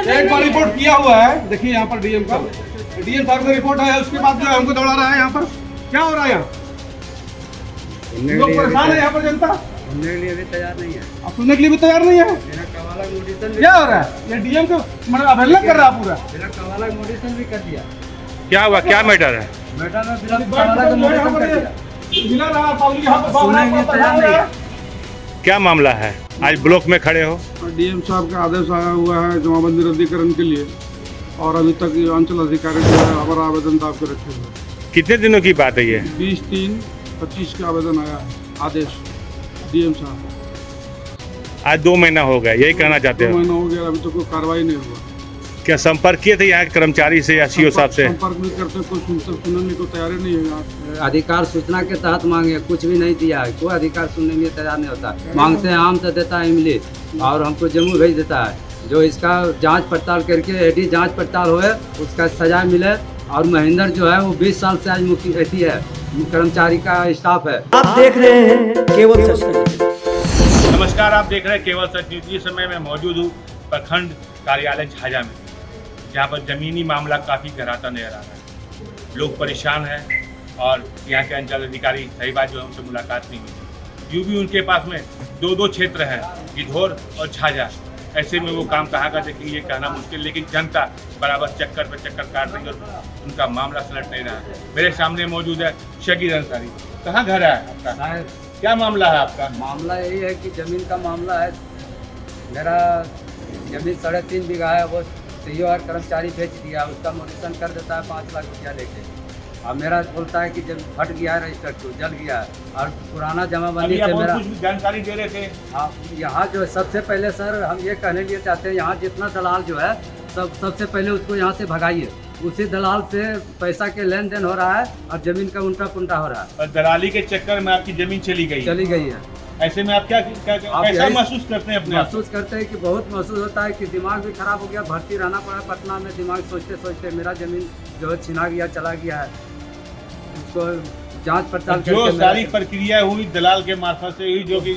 एक बार रिपोर्ट किया हुआ है, देखिए यहाँ पर डीएम साहब का रिपोर्ट है, उसके बाद जो है हमको दौड़ा रहा है। यहाँ पर क्या हो रहा है? यहाँ लोग परेशान है, यहाँ पर जनता सुनने के लिए भी तैयार नहीं है। अब सुनने के लिए भी तैयार नहीं है। बिना कवाला नोटिस क्या हो रहा है? ये डीएम को मतलब अवहेलना कर रहा है पूरा। बिना कवाला नोटिस भी कर दिया। क्या हुआ, क्या मैटर है? बेटा ने बिना कवाला नोटिस कर दिया। मिला रहा पब्लिक यहाँ पर सुनने के लिए तैयार नहीं है। क्या मामला है, आज ब्लॉक में खड़े हो? डीएम साहब का आदेश आया हुआ है जमाबंदी रद्दीकरण के लिए, और अभी तक ये अंचल अधिकारी जो है हमारा आवेदन दाब के रखे हुए हैं। कितने दिनों की बात है ये? 20/3/25 का आवेदन आया है, आदेश डीएम साहब। आज 2 महीना हो गया, यही कहना चाहते 2 हो? महीना हो गया, अभी तक कोई कार्रवाई नहीं हुआ। क्या संपर्क किए थे यहाँ के कर्मचारी से या सीओ साहब से? संपर्क नहीं करते, कोई सुनने को तैयार नहीं है यहाँ। अधिकार सूचना के तहत मांगे, कुछ भी नहीं दिया है। कोई अधिकार सुनने में तैयार नहीं होता। मांगते हैं आम तो देता है इमली, और हमको जम्मू भेज देता है। जो इसका जांच पड़ताल करके एडी जांच पड़ताल होए, उसका सजा मिले। और महेंद्र जो है वो 20 साल से आज मुख्य है, कर्मचारी का स्टाफ है। आप देख रहे हैं केवल सच न्यूज। नमस्कार, आप देख रहे हैं केवल सच न्यूज। इस समय मैं मौजूद हूँ प्रखंड कार्यालय झाझा में, जहाँ पर जमीनी मामला काफ़ी गहराता नजर आ रहा है। लोग परेशान हैं और यहाँ के अंचल अधिकारी, सही बात जो है, उनसे मुलाकात नहीं हुई। यूं भी उनके पास में 2 क्षेत्र हैं, गिद्धौर और झाझा। ऐसे में वो काम कहाँ का देखेंगे, ये कहना मुश्किल, लेकिन जनता बराबर चक्कर पर चक्कर काट रही है और उनका मामला सलट नहीं रहा है। मेरे सामने मौजूद है शकीर अंसारी। कहाँ घर है आपका? क्या मामला है आपका? मामला यही है कि जमीन का मामला है। मेरा जमीन 3.5 बीघा है, वो सीईओ और कर्मचारी बेच दिया। उसका मोटिशन कर देता है 5 लाख रुपया लेके। अब मेरा बोलता है कि जब फट गया है, रजिस्टर टू जल गया है, और पुराना जमाबंदी से मेरा कुछ जानकारी दे रहे थे। आप यहाँ जो है, सबसे पहले सर हम ये कहने लिए चाहते हैं, यहाँ जितना दलाल जो है सबसे पहले उसको यहाँ से भगाइए। उसी दलाल से पैसा के लेन देन हो रहा है और जमीन का उल्टा पुल्टा हो रहा है। और दलाली के चक्कर में आपकी जमीन चली गई है। ऐसे में आप कैसा महसूस करते हैं अपने आप? महसूस करते हैं कि बहुत महसूस होता है कि दिमाग भी खराब हो गया। भर्ती रहना पड़ा पटना में, दिमाग सोचते सोचते मेरा जमीन जो है छिना गया, चला गया है। उसको जांच पड़ताल जो सारी प्रक्रिया हुई दलाल के मार्फत से हुई, जो कि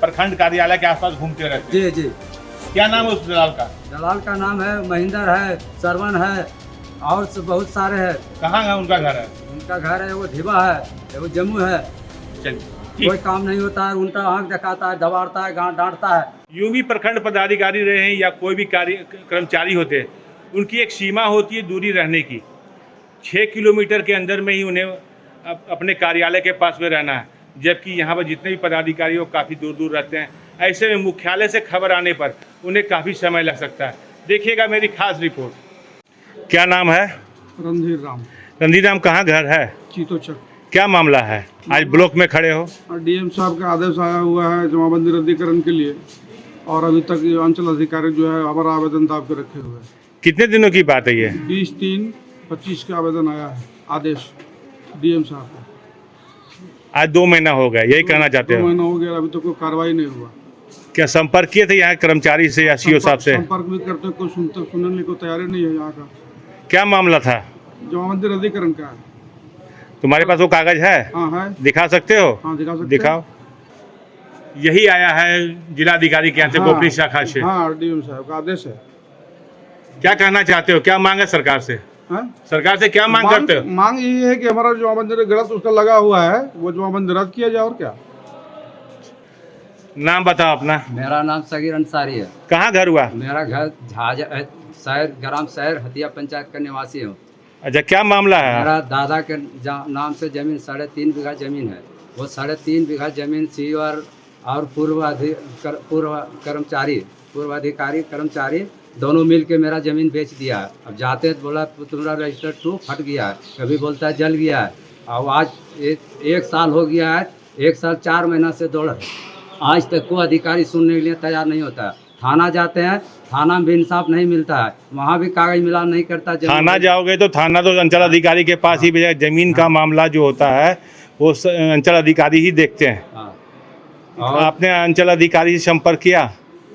प्रखंड कार्यालय के आसपास घूमते रहते हैं। जी। क्या नाम है उस दलाल का? दलाल का नाम है महेंद्र है, सरवन है, और बहुत सारे हैं। कहाँ है उनका घर? है उनका घर है वो ढिबा है, वो जम्मू है। चलिए, कोई काम नहीं होता है, उल्टा आँख दिखाता है, दबाड़ता है, डांटता है। यूं भी प्रखंड पदाधिकारी रहे हैं या कोई भी कर्मचारी होते हैं, उनकी एक सीमा होती है दूरी रहने की। 6 किलोमीटर के अंदर में ही उन्हें अपने कार्यालय के पास में रहना है, जबकि यहाँ पर जितने भी पदाधिकारी हो काफ़ी दूर दूर रहते हैं। ऐसे में मुख्यालय से खबर आने पर उन्हें काफ़ी समय लग सकता है। देखिएगा मेरी खास रिपोर्ट। क्या नाम है? रणधीर राम। रणधीर राम, कहाँ घर है? चीतोचक। क्या मामला है, आज ब्लॉक में खड़े हो? डीएम साहब का आदेश आया हुआ है जमाबंदी रद्दीकरण के लिए, और अभी तक ये अंचल अधिकारी जो है हमारा आवेदन दाब के रखे हुए हैं। कितने दिनों की बात है ये? 20/3/25 का आवेदन आया है, आदेश डीएम साहब का। आज 2 महीना हो गया, यही कहना चाहते 2 हो? महीना हो गया, अभी तक कोई कार्रवाई नहीं हुआ। क्या संपर्क किए थे यहाँ कर्मचारी से या सीओ साहब से? संपर्क भी करते, कोई सुनने को तैयार नहीं है यहाँ का। क्या मामला था? जमाबंदी रद्दीकरण का है। तुम्हारे पास वो कागज है? हाँ है। दिखा सकते हो? हाँ दिखा सकते दिखाओ। यही आया है जिलाधिकारी के यहाँ से, गोपनी शाखा से। हाँ, डीएम साहब का आदेश है। क्या कहना चाहते हो, क्या मांग है सरकार से? सरकार से क्या मांग करते हो? मांग ये है कि हमारा जमाबंदी गलत उसका लगा हुआ है, वो जमाबंदी रद्द किया जाए। और क्या? नाम बताओ अपना। मेरा नाम सगीर अंसारी है। कहाँ घर हुआ? मेरा घर झाझा शहर, ग्राम शहर हतिया पंचायत का निवासी हूँ। अच्छा, क्या मामला है? मेरा दादा के नाम से जमीन 3.5 बीघा जमीन है। वो 3.5 बीघा जमीन सीईओ और पूर्वाधिकारी कर्मचारी दोनों मिल के मेरा जमीन बेच दिया है। अब जाते बोला तुम्हारा रजिस्टर टू फट गया है, कभी बोलता है जल गया है। और आज एक साल हो गया है, 1 साल 4 महीना से दौड़ है। आज तक कोई अधिकारी सुनने के लिए तैयार नहीं होता है। थाना जाते हैं, थाना में भी इंसाफ नहीं मिलता है, वहाँ भी कागज मिलान नहीं करता। थाना जाओगे तो थाना तो अंचल अधिकारी के पास ही भेजा। जमीन का मामला जो होता है वो अंचल अधिकारी ही देखते हैं। और आपने अंचल अधिकारी से संपर्क किया?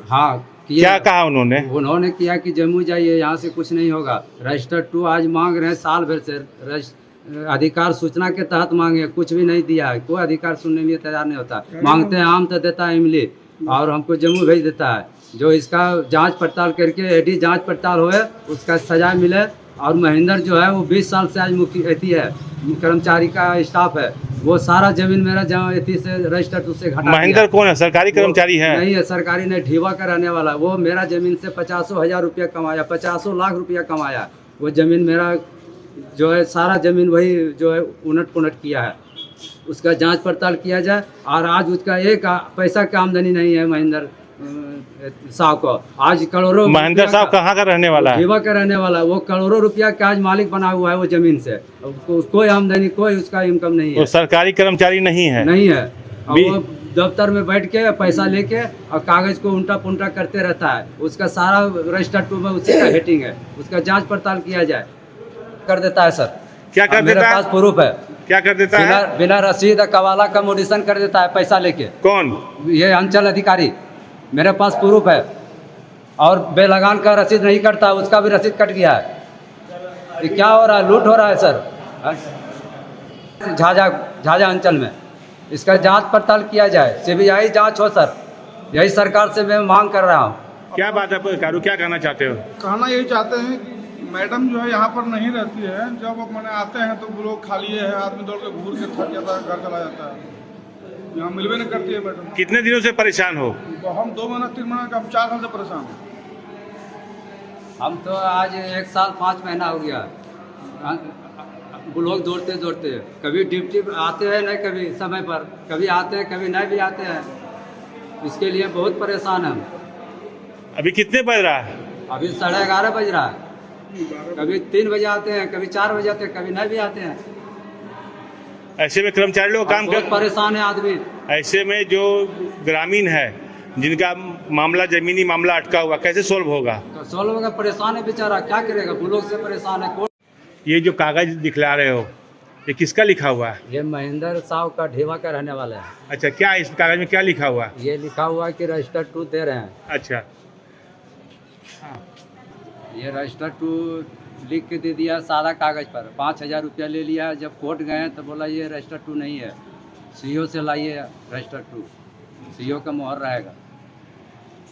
हाँ, क्या कहा उन्होंने? उन्होंने किया कि जम्मू जाइए, यहाँ से कुछ नहीं होगा। रजिस्टर 2 आज मांग रहे हैं, साल भर से अधिकार सूचना के तहत मांगे, कुछ भी नहीं दिया है। कोई अधिकार सुनने के लिए तैयार नहीं होता। मांगते हैं आम तो देता है इमली, और हमको जम्मू भेज देता है। जो इसका जांच पड़ताल करके एडी जांच पड़ताल होए, उसका सजा मिले। और महेंद्र जो है वो 20 साल से आज मुखी एथी है, कर्मचारी का स्टाफ है, वो सारा जमीन मेरा जहाँ एथी से रजिस्टर्ड उससे घटा महेंद्र दिया। कौन है? सरकारी कर्मचारी है? नहीं है, सरकारी नहीं, ढीवा का रहने वाला। वो मेरा जमीन से 50,000 रुपया कमाया, 50 लाख रुपया कमाया। वो जमीन मेरा जो है सारा जमीन वही जो है उलट पुलट किया है, उसका जांच पड़ताल किया जाए। और आज उसका एक पैसा की आमदनी नहीं है महेंद्र साहब को। आज करोड़ों महेंद्र साहब कहाँ का रहने वाला है? रीवा का रहने वाला है। वो करोड़ों रुपया का आज मालिक बना हुआ है वो जमीन से। कोई आमदनी, कोई उसका इनकम नहीं वो है, सरकारी कर्मचारी नहीं है? नहीं है। और वो दफ्तर में बैठ के पैसा लेके और कागज को उल्टा पुल्टा करते रहता है। उसका सारा रजिस्टर्ड में उसी का हेटिंग है, उसका जांच पड़ताल किया जाए। कर देता है सर। क्या कर मेरे देता है? पास प्रूफ है। क्या कर देता है? बिना रसीद कवाला का मोडिशन कर देता है पैसा लेके। कौन? ये अंचल अधिकारी, मेरे पास प्रूफ है। और बेलगान का रसीद नहीं करता, उसका भी रसीद कट गया है। ये क्या हो रहा है? लूट हो रहा है सर झाझा अंचल में। इसका जांच पड़ताल किया जाए, सीबीआई जांच हो सर, यही सरकार से मैं मांग कर रहा हूँ। क्या बात है कारू, क्या कहना चाहते हो? कहना यही चाहते हैं कि मैडम जो है यहाँ पर नहीं रहती है। जब मैंने आते हैं तो वो लोग खाली है, आदमी दौड़ के घूर के थक जाता है, घर चला जाता है। यहाँ मिलवे नहीं करती है मैडम। कितने दिनों से परेशान हो? तो हम 2 महीना 3 महीना का, हम 4 साल से परेशान हैं। हम तो आज 1 साल 5 महीना हो गया। वो लोग दौड़ते दौड़ते कभी ड्यूटी आते हैं, नहीं कभी समय पर, कभी आते हैं कभी नहीं भी आते हैं। इसके लिए बहुत परेशान हैं। अभी कितने बज रहा है? अभी 11:30 बज रहा है। कभी 3 बजे आते हैं, कभी 4 बजे आते हैं, कभी नहीं भी आते हैं। ऐसे में कर्मचारी लोग काम बहुत कर, परेशान है आदमी। ऐसे में जो ग्रामीण है जिनका मामला, जमीनी मामला अटका हुआ, कैसे सोल्व होगा? तो 16 लोग परेशान है बेचारा, क्या करेगा? वो लोग से परेशान है। ये जो कागज दिखला रहे हो, ये किसका लिखा हुआ है? ये महेंद्र साहब का ढेवा का रहने वाला है। अच्छा, क्या इस कागज में क्या लिखा हुआ है? ये लिखा हुआ है कि रजिस्टर 2 दे रहे हैं। अच्छा, ये रजिस्टर 2 लिख के दे दिया सादा कागज पर। 5,000 रुपया ले लिया। जब कोर्ट गए तो बोला ये रजिस्टर 2 नहीं है, सीओ से लाइए रजिस्टर 2, सीओ का मोहर रहेगा।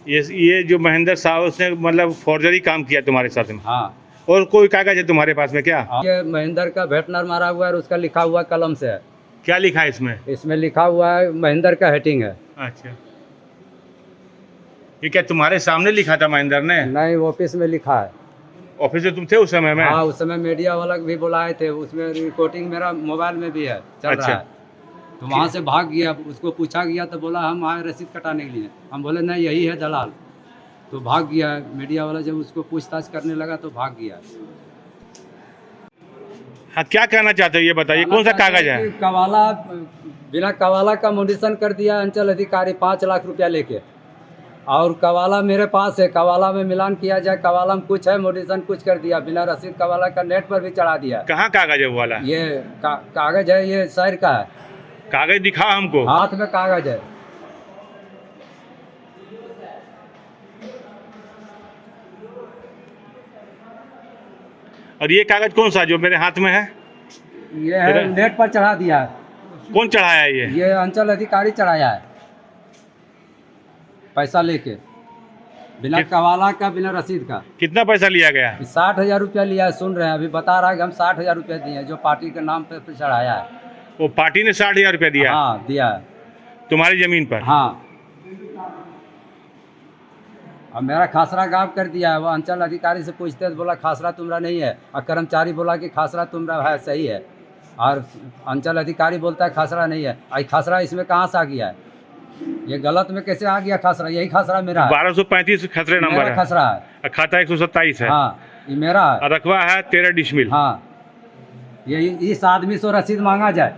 ये जो महेंद्र साहब, उसने मतलब फॉर्जरी काम किया तुम्हारे साथ में? हाँ। और कोई कागज है तुम्हारे पास में क्या? ये महेंद्र का वेटनर मारा हुआ है, उसका लिखा हुआ कलम से है। क्या लिखा है इसमें? इसमें लिखा हुआ है महेंद्र का हेटिंग है। अच्छा, ये क्या तुम्हारे सामने लिखा था महेंद्र ने? नहीं, ऑफिस में लिखा है। ऑफिस में तुम थे उस समय में? हाँ, उस समय मीडिया वाला भी बुलाए थे, उसमें रिकॉर्डिंग मेरा मोबाइल में भी है, चल अच्छा। रहा है। तो वहाँ से भाग गया। उसको पूछा गया तो बोला हम आए रसीद कटाने के लिए। हम बोले नहीं, यही है दलाल। तो भाग गया। मीडिया वाला जब उसको पूछताछ करने लगा तो भाग गया। हाँ, क्या कहना चाहते हो ये बताइए, कौन सा कागज है? कवाला, बिना कवाला का मोडिशन कर दिया अंचल अधिकारी 5 लाख रुपया लेके। और कवाला मेरे पास है, कवाला में मिलान किया जाए, कवाला में कुछ है, मोडिशन कुछ कर दिया बिना रसीद। कवाला का नेट पर भी चढ़ा दिया। कहाँ कागज है वो वाला? ये कागज है, ये शहर का है। कागज दिखा हमको। हाथ में कागज है। और ये कागज कौन सा जो मेरे हाथ में है? ये है, नेट पर चढ़ा दिया है। कौन चढ़ाया है ये? ये अंचल अधिकारी चढ़ाया है, पैसा लेके, बिना कवाला का, बिना रसीद का। कितना पैसा लिया गया? 60,000 रुपया लिया है। सुन रहे हैं, अभी बता रहा है कि हम 60,000 रुपया दिए हैं, जो पार्टी के नाम पे चढ़ाया है। वो पार्टी ने 60,000 रुपया दिया? हाँ, दिया है तुम्हारी जमीन पर? हाँ। अब मेरा खासरा गायब कर दिया है। वो अंचल अधिकारी से पूछते तो बोला खासरा तुम्हारा नहीं है, और कर्मचारी बोला कि खासरा तुम्हारा है, सही है। और अंचल अधिकारी बोलता है खासरा नहीं है। आई खासरा इसमें कहाँ से आ गया है? ये गलत में कैसे आ गया खासरा? यही खासरा मेरा है। 1235 खसरे नंबर मेरा है। खासरा है। खाता 127 है। हाँ, ये मेरा है। रकबा है 13 डिसमिल। हाँ, ये इस आदमी से रसीद मांगा जाए।